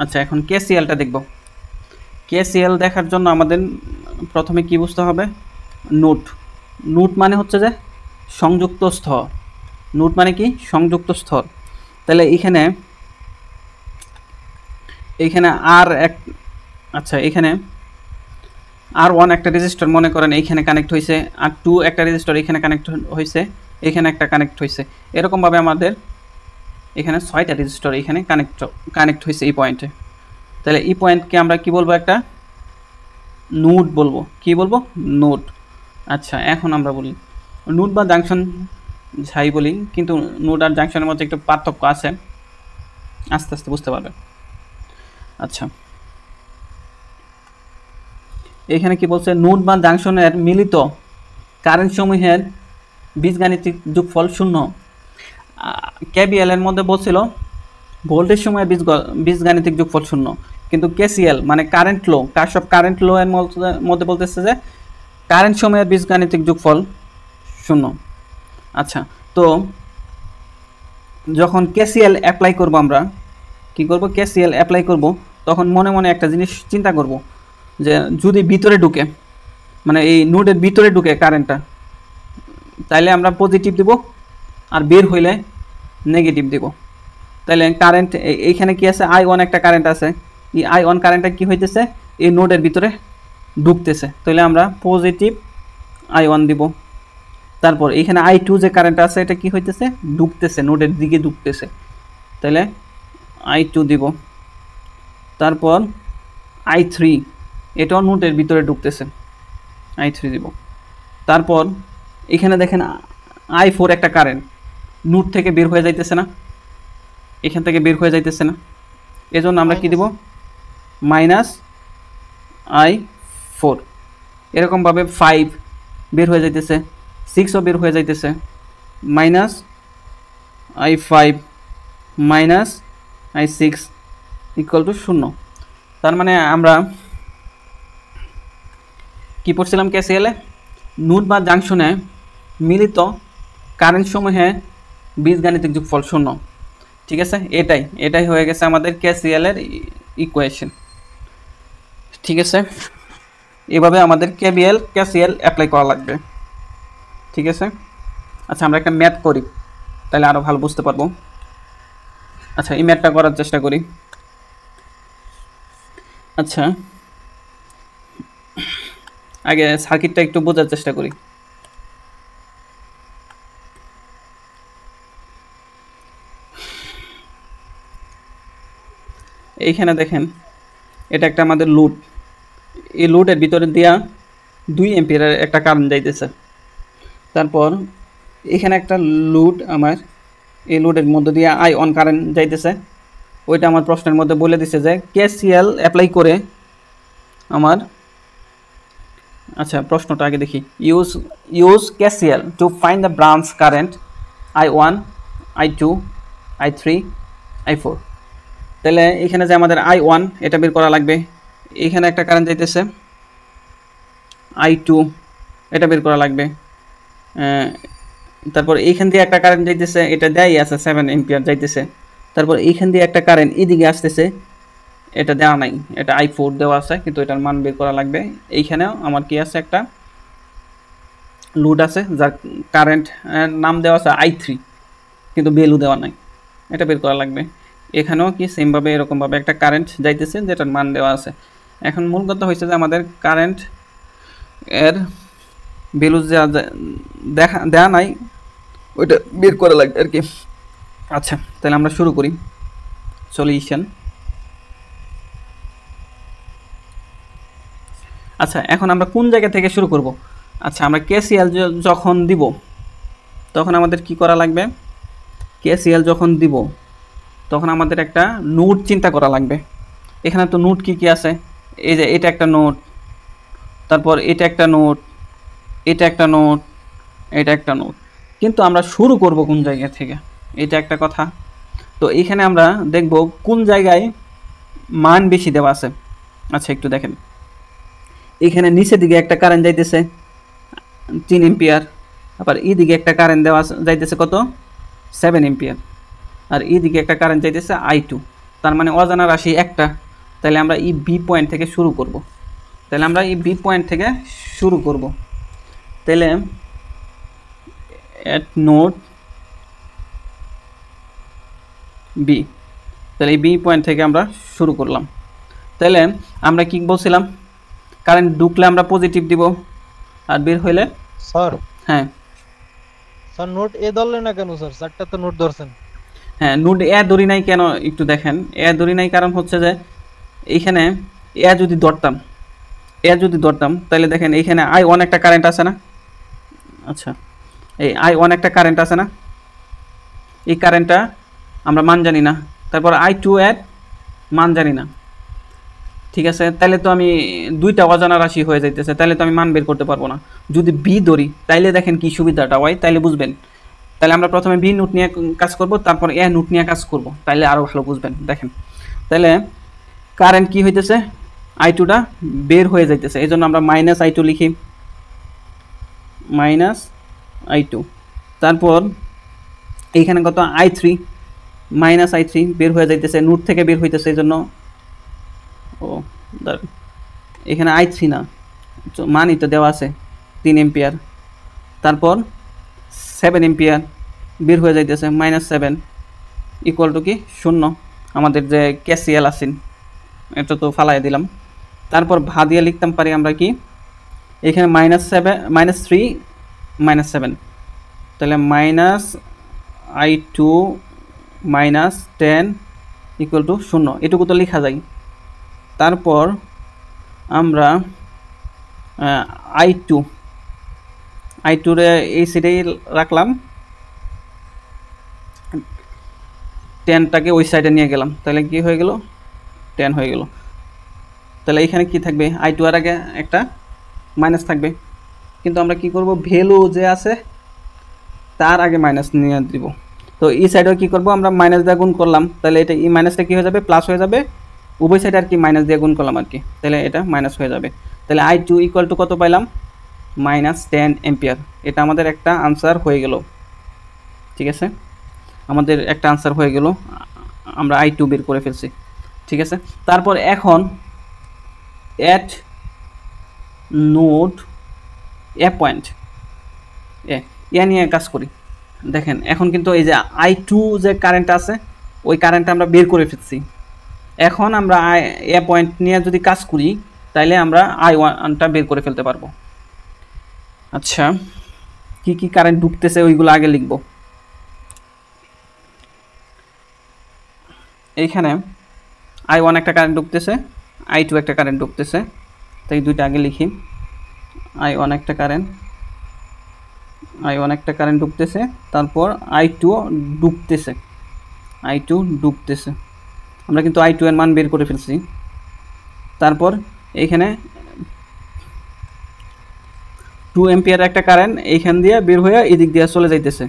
আচ্ছা, এখন কেসিএলটা দেখব। কেসিএল দেখার জন্য আমাদের প্রথমে কি বুঝতে হবে? নোড। নোড মানে হচ্ছে যে সংযুক্ত স্তর। নোড মানে কি? সংযুক্ত স্তর। তাহলে এইখানে আর এক, আচ্ছা এখানে R1 একটা রেজিস্টার মনে করেন এইখানে কানেক্ট হয়েছে, R2 একটা রেজিস্টার এখানে কানেক্ট হয়েছে, এখানে একটা কানেক্ট হয়েছে। এরকমভাবে আমাদের এখানে 6টা রেজিস্টার এখানে কানেক্ট হয়েছে এই পয়েন্টে। তাহলে এই পয়েন্টকে আমরা কি বলবো? একটা নোড বলবো। কি বলবো? নোড। আচ্ছা, এখন আমরা বলি নোড বা জাংশন যাই বলি, কিন্তু নোড আর জাংশনের মধ্যে একটু পার্থক্য আছে, আস্তে আস্তে বুঝতে পারবে। আচ্ছা, এখানে কি বলছে? নোড বা জাংশনের মিলিত কারেন্ট সমূহের বীজগাণিতিক যোগফল 0। কেবিএল এর মধ্যে বলছিল ভোল্টেজ সময়ের বীজগাণিতিক যোগফল 0, কিন্তু কেসিএল মানে কারেন্ট লো, কার্শফ কারেন্ট লো এর মধ্যে বলতেছে যে কারেন্ট সময়ের বীজগাণিতিক যোগফল 0। আচ্ছা, তো যখন কেসিএল অ্যাপ্লাই করব আমরা কি করব? কেসিএল অ্যাপ্লাই করব তখন মনে মনে একটা জিনিস চিন্তা করব যে যদি ভিতরে ঢুকে, মানে এই নোডের ভিতরে ঢুকে কারেন্টটা, তাইলে আমরা পজিটিভ দিব, আর বের হইলে নেগেটিভ দিব। তাহলে কারেন্ট এইখানে কি আছে? I1 একটা কারেন্ট আছে। এই I1 কারেন্টটা কি হইতেছে? এই নোডের ভিতরে ঢুকতেছে, তাহলে আমরা পজিটিভ I1 দিব। তারপর এখানে I2 যে কারেন্ট আছে এটা কি হইতেছে? ঢুকতেছে, নোডের দিকে ঢুকতেছে, তাহলে I2 দিব। তারপর I3, এটাও নোডের ভিতরে ঢুকতেছে, I3 দিব। তারপর এখানে দেখেন I4 একটা কারেন্ট নোড থেকে বের হয়ে যাইতেছে না, এখান থেকে বের হয়ে যাইতেছে না, এজন্য আমরা কি দিব? Minus I4। এরকমভাবে 5 বের হয়ে যাইতেছে, 6ও বের হয়ে যাইতেছে, minus I5 minus I6 equal to 0। তার মানে আমরা কি পড়ছিলাম কেসিএলে? নোড বা জাংশনে মিলিত কারেন্ট সমূহে বীজগাণিতিক যোগফল 0। ঠিক আছে, এটাই হয়ে গেছে আমাদের কেসিএলের ইকুয়েশন। ঠিক আছে, এভাবে আমাদের কেসিএল অ্যাপ্লাই করা লাগবে। ঠিক আছে, আচ্ছা আমরা একটা ম্যাথ করি, তাহলে আরও ভালো বুঝতে পারবো। আচ্ছা, এই ম্যাথটা করার চেষ্টা করি। আচ্ছা, আগে সার্কিটটা একটু বোঝার চেষ্টা করি। এইখানে দেখেন এটা একটা আমাদের লোড, এই লোডের ভিতরে দিয়া 2 এম্পিয়ারের একটা কারেন্ট যাইতেছে। তারপর এখানে একটা লোড, আমার এই লোডের মধ্যে দিয়ে I1 কারেন্ট যাইতেছে। ওইটা আমার প্রশ্নের মধ্যে বলে দিছে যে কেসিএল অ্যাপ্লাই করে আমার, আচ্ছা প্রশ্নটা আগে দেখি। Use KCL to find the branch current I1, I2, I3, I4। তাহলে এখানে যে আমাদের I1 এটা বের করা লাগবে, এখানে একটা কারেন্ট যাইতেছে I2 এটা বের করা লাগবে, তারপর এইখান দিয়ে একটা কারেন্ট যাইতেছে, এটা দেয়াই আছে 7 এম্পিয়ার যাইতেছে। তারপর এইখান দিয়ে একটা কারেন্ট এদিকে আসতেছে, এটা দেওয়া নাই, এটা I4 দেওয়া আছে, কিন্তু এটার মান বের করা লাগবে। এইখানেও আমার কি আছে? একটা লোড আছে যার কারেন্ট নাম দেওয়া আছে I3, কিন্তু ভ্যালু দেওয়া নাই, এটা বের করা লাগবে। এখানেও কি সেমভাবে এরকমভাবে একটা কারেন্ট যাইতেছে যেটার মান দেওয়া আছে। এখন মূল কথা হয়েছে যে আমাদের কারেন্ট এর ভ্যালু দেওয়া নাই, ওইটা বের করা লাগবে আর কি। আচ্ছা, তাহলে আমরা শুরু করি সলিউশন। আচ্ছা, এখন আমরা কোন জায়গা থেকে শুরু করব? আচ্ছা, আমরা কেসিএল যখন দিব তখন আমাদের কি করা লাগবে? কেসিএল যখন দিব তখন আমাদের একটা নোড চিন্তা করা লাগবে। এখানে তো নোড কি কি আছে? এই যে এটা একটা নোড, তারপর এটা একটা নোড, এটা একটা নোড, এটা একটা নোড, কিন্তু আমরা শুরু করব কোন জায়গা থেকে, এটা একটা কথা। তো এখানে আমরা দেখব কোন জায়গায় মান বেশি দেওয়া আছে। আচ্ছা, একটু দেখেন, এখানে নিচের দিকে একটা কারেন্ট যাইতেছে 3 এম্পিয়ার, আবার এই দিকে একটা কারেন্ট দেওয়া যাইতেছে কত? 7 এম্পিয়ার, আর এই দিকে একটা কারেন্ট যাইতেছে I2। তার মানে অজানা রাশি একটা। তাহলে আমরা এই বি পয়েন্ট থেকে শুরু করব। তাহলে at node b, তাহলে এই বি পয়েন্ট থেকে আমরা শুরু করলাম। তাহলে আমরা কি বলছিলাম, কারেন্ট ঢুকলে আমরা পজিটিভ দিব, আর বের হইলে স্যার হ্যাঁ স্যার নোট এ ধরলেন না কেন স্যার? চারটা তো নোট ধরছেন। হ্যাঁ নোড এ ধরি নাই কেন একটু দেখেন। এ ধরি নাই কারণ হচ্ছে যে এইখানে এ যদি ধরতাম তাহলে দেখেন এইখানে I1 একটা কারেন্ট আছে না। আচ্ছা, এই I1 একটা কারেন্ট আছে না, এই কারেন্টটা আমরা মান জানি না। তারপর I2 এর মান জানি না। ঠিক আছে, তাহলে তো আমি দুইটা অজানা রাশি হয়ে যাইতেছে, তাহলে তো আমি মান বের করতে পারবো না। যদি বি ধরি তাইলে দেখেন কি সুবিধাটা হয়, তাইলে বুঝবেন। তাহলে আমরা প্রথমে বি নোট নিয়ে কাজ করব, তারপর এ নোট নিয়ে কাজ করব, তাইলে আরও ভালো বুঝবেন। দেখেন তাহলে কারেন্ট কি হইতেছে, I2টা বের হয়ে যাইতেছে, এই জন্য আমরা -I2 লিখি, -I2। তারপর এইখানে কত I3, -I3 বের হয়ে যাইতেছে, নোট থেকে বের হইতেছে, এই জন্য এখানে I3 না, মানই তো দেওয়া আছে 3 এম্পিয়ার। তারপর 7 এম্পিয়ার বের হয়ে যাইতেছে, -7 ইকুয়াল টু কি 0। আমাদের যে KCL আছেন এটা তো ফালাই দিলাম। তারপর ভা দিয়ে লিখতাম পারি আমরা কি, এখানে -3 -7, তাহলে -I2 -10 ইকুয়াল টু 0, এটুকু তো লেখা যায়। তারপর আমরা I2 রে এই সাইডেই রাখলাম, 10টাকে ওই সাইডে নিয়ে গেলাম, তাহলে কি হয়ে গেল, 10 হয়ে গেল। তাহলে এখানে কি থাকবে, I2 এর আগে একটা মাইনাস থাকবে, কিন্তু আমরা কি করব, ভ্যালু যে আছে তার আগে মাইনাস নিয়ে দিব। তো এই সাইডেও কি করব, আমরা মাইনাস দিয়ে গুণ করলাম, তাহলে এটা এই মাইনাসটা কি হয়ে যাবে, প্লাস হয়ে যাবে, উভয় সাইড আর কি মাইনাস দিয়ে গুণ করলাম আর কি, তাহলে এটা মাইনাস হয়ে যাবে। তাহলে I2 ইকুয়াল টু কত পাইলাম, -10 এম্পিয়ার। এটা আমাদের একটা আনসার হয়ে গেল। ঠিক আছে, আমাদের একটা আনসার হয়ে গেল, আমরা I2 বের করে ফেলছি। ঠিক আছে, তারপর এখন এট নোড এ পয়েন্ট এ নিয়ে কাজ করি। দেখেন এখন কিন্তু এই যে I2 যে কারেন্ট আছে ওই কারেন্ট আমরা বের করে ফেলছি। এখন আমরা এ পয়েন্ট নিয়ে যদি কাজ করি তাইলে আমরা I1টা বের করে ফেলতে পারবো। আচ্ছা, কি কি কারেন্ট ঢুকতেছে ওইগুলো আগে লিখব। এইখানে I1 একটা কারেন্ট ঢুকতেছে, I2 একটা কারেন্ট ঢুকতেছে, তাই দুইটা আগে লিখি। I1 একটা কারেন্ট ঢুকতেছে, তারপর I2 ঢুকতেছে। আমরা কিন্তু I2 এর মান বের করে ফেলছি। তারপর এইখানে 2 এম্পিয়ার একটা কারেন্ট এইখান দিয়ে বের হয়ে এদিক দিয়ে চলে যাইতেছে।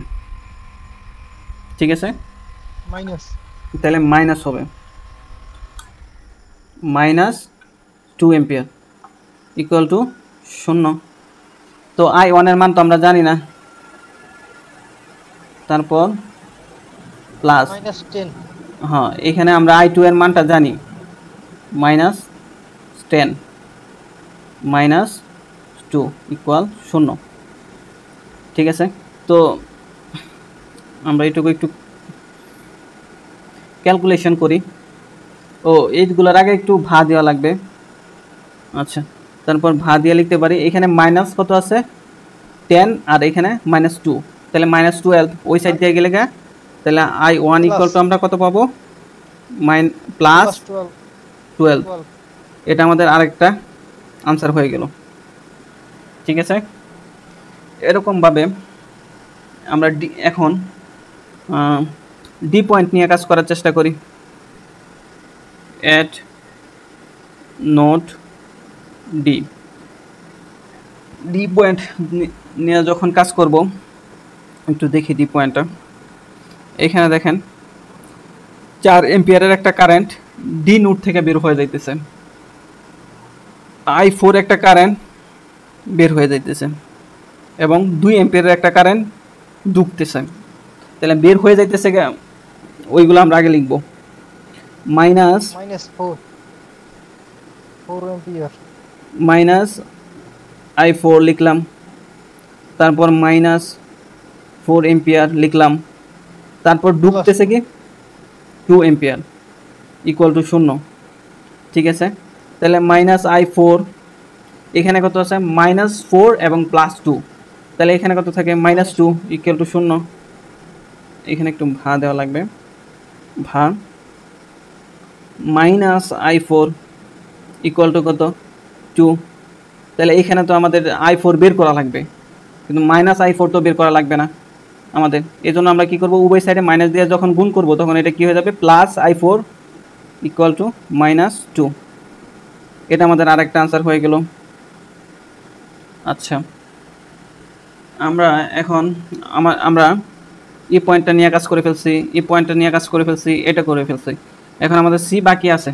ঠিক আছে, মাইনাস, তাহলে মাইনাস হবে, -2 এম্পিয়ার ইকুয়াল টু 0। তো I1 এর মান তো আমরা জানি না, তারপর প্লাস -10। হ্যাঁ, এখানে আমরা I2 এর মানটা জানি, -10 -2 ইকুয়াল 0। ঠিক আছে, তো আমরা এটুকু একটু ক্যালকুলেশন করি। ও এইগুলোর আগে একটু ভা দেওয়া লাগবে। আচ্ছা, তারপর ভা দিয়ে লিখতে পারি, এখানে মাইনাস কত আছে 10 আর এখানে -2, তাহলে -12 ওই সাইড দিয়ে গেলে তাহলে I1 ইকুয়াল টু আমরা কত পাবো, +12। এটা আমাদের আরেকটা আনসার হয়ে গেল। ঠিক আছে, এরকমভাবে আমরা এখন ডি পয়েন্ট নিয়ে কাজ করার চেষ্টা করি। এট নোড ডি পয়েন্ট নিয়ে যখন কাজ করব, একটু দেখি ডি পয়েন্টটা। এখানে দেখেন 4 এম্পিয়ারের একটা কারেন্ট ডি নোড থেকে বের হয়ে যাইতেছে, I4 একটা কারেন্ট বের হয়ে যাইতেছে এবং 2 এম্পিয়ারের একটা কারেন্ট ঢুকতেছে। তাহলে বের হয়ে যাইতেছে ওইগুলো আমরা আগে লিখব। মাইনাস -4 এম্পিয়ার মাইনাস I4 লিখলাম, তারপর -4 এম্পিয়ার লিখলাম, তারপর ঢুকতেছে কি 2 এম্পিয়ার ইকুয়াল টু 0। ঠিক আছে, তাহলে -I4 এখানে কত আছে -4 এবং +2, তাহলে এখানে কত থাকে -2 ইকুয়াল টু 0। এখানে একটু ভা দেওয়া লাগবে, ভা -I4 ইকুয়াল টু কত 2। তাহলে এখানে তো আমাদের I4 বের করা লাগবে, কিন্তু -I4 তো বের করা লাগবে না আমাদের। এই জন্য আমরা কী করবো, উভয় সাইডে মাইনাস দিয়ে যখন গুণ করব তখন এটা কী হয়ে যাবে +I4 ইকুয়াল টু -2। এটা আমাদের আরেকটা আনসার হয়ে গেল। আচ্ছা, আমরা এখন আমরা এই পয়েন্টটা নিয়ে কাজ করে ফেলছি, এই পয়েন্টটা নিয়ে কাজ করে ফেলছি, এটা করে ফেলছি। এখন আমাদের সি বাকি আছে,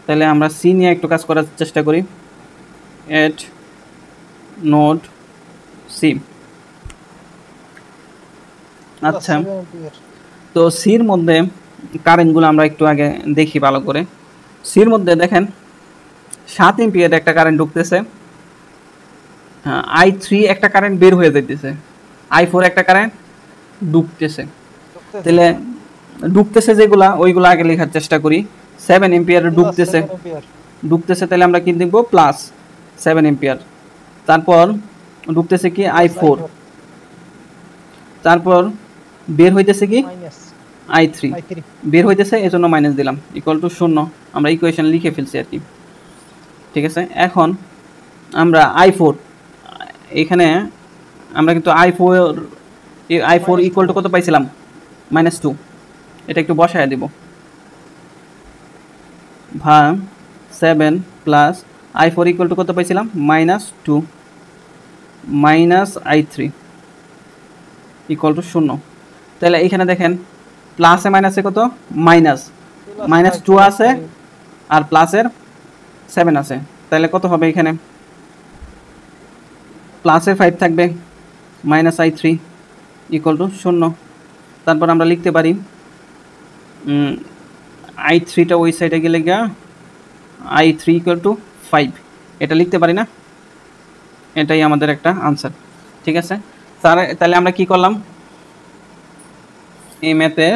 তাহলে আমরা সি নিয়ে একটু কাজ করার চেষ্টা করি। এট নোড সি। আচ্ছা, তো সির মধ্যে কারেন্টগুলো আমরা একটু আগে দেখি ভালো করে। সির মধ্যে দেখেন 7 এম্পিয়ার একটা কারেন্ট ঢুকতেছে, I3 একটা কারেন্ট বের হয়ে যাইতেছে, I4 একটা কারেন্ট ঢুকতেছে। তাহলে ঢুকতেছে যেগুলা ওইগুলো আগে লেখার চেষ্টা করি। 7 এম্পিয়ার ঢুকতেছে, তাহলে আমরা কি লিখব +7 এম্পিয়ার। তারপর ঢুকতেছে কি I4, তারপর বের হইতেছে কি I3 বের হইতেছে, এজন্য মাইনাস দিলাম ইকুয়াল টু 0। আমরা ইকুয়েশন লিখে ফেলছি আর কি। ঠিক আছে, এখন আমরা I4 এখানে আমরা কিন্তু I4 ইকুয়াল টু কত পাইছিলাম -2, এটা একটু বসায় দেব। ভা 7 প্লাস I4 ইকুয়াল টু কত পাইছিলাম -2 I3 ইকুয়াল টু 0। তাহলে এখানে দেখেন প্লাসে মাইনাসে কত -2 আছে আর প্লাসের 7 আছে, তাহলে কত হবে এখানে প্লাসের 5 থাকবে -I3 ইকুয়াল টু 0। তারপর আমরা লিখতে পারি I3টা ওই সাইডে গেলে গিয়া I3 ইকুয়াল টু 5, এটা লিখতে পারি না, এটাই আমাদের একটা আনসার। ঠিক আছে, তাহলে আমরা কি করলাম, এই ম্যাথে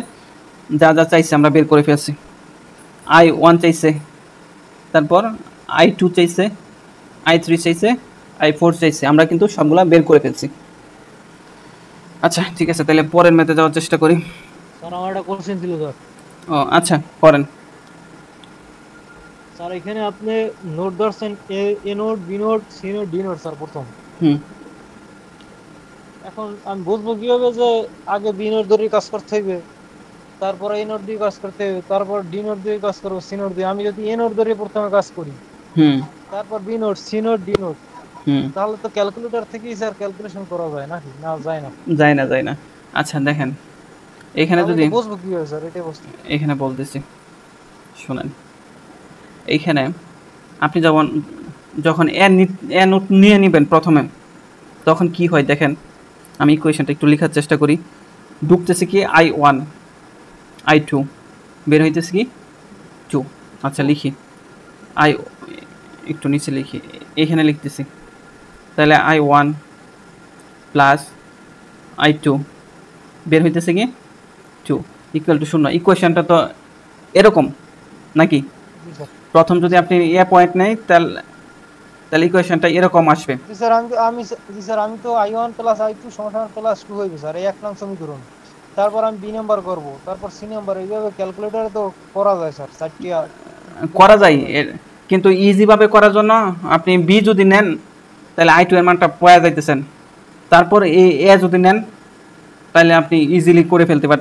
যা যা চাইছে আমরা বের করে ফেলছি। I1 চাইছে, তারপর I2 চাইছে, I3 চাইছে, I4 চাইছে, আমরা কিন্তু সবগুলা বের করে ফেলছি। আচ্ছা ঠিক আছে, তাহলে পরের ম্যাথে যাওয়ার চেষ্টা করি। স্যার আমার একটা কোশ্চেন ছিল স্যার। ও আচ্ছা, করেন স্যার। এখানে আপনি নোট ধরছেন A note, B note, C note, D note sir প্রথম। এখন আমি বুঝবো কিভাবে যে আগে বি নোট ধরে কাজ করতে হবে, তারপর এ নোট দিয়ে কাজ করতে হবে, তারপর ডি নোট দিয়ে কাজ করবো, সি নোট দিয়ে। আমি যদি এ নোট ধরে প্রথমে কাজ করি, তারপর B note, C note, D note, তাহলে তো ক্যালকুলেটর থেকেই স্যার ক্যালকুলেশন করা যায় নাকি? না যায় না? যায় না। আচ্ছা দেখেন, এখানে যদি বুঝবো কিভাবে স্যার, এটাই বুঝতে। এখানে বলতেছি শুনেন, এইখানে আপনি যখন এ নোট নিয়ে নেবেন প্রথমে, তখন কি হয় দেখেন, আমি ইকুয়েশনটা একটু লেখার চেষ্টা করি। ঢুকতেছে কি I1, I2, বের হইতেছে কি 2। আচ্ছা লিখি, একটু নিচে লিখি, এখানে লিখতেছি, তাহলে I1 প্লাস I2 বের হইতেছে কি 2 ইকুয়াল টু 0। ইকুয়েশনটা তো এরকম নাকি? প্রথম যদি আপনি এ পয়েন্ট নেই, তাহলে ইকুয়েশনটা এরকম আসবে। স্যার আমি তো I1 প্লাস I2 সমান প্লাস 2 হইবে স্যার, এই এক নং সমীকরণ। তারপর আমি বি নাম্বার করব, তারপর সি নাম্বার, এইভাবে ক্যালকুলেটরে তো করা যায় স্যার, চারটিয়া করা যায়, কিন্তু ইজি ভাবে করার জন্য আপনি বি যদি নেন তাহলে I2 এর মানটা পাওয়া যাইতেছেন, তারপর এ যদি নেন তাহলে আপনি ইজিলি করে ফেলতে পারবেন।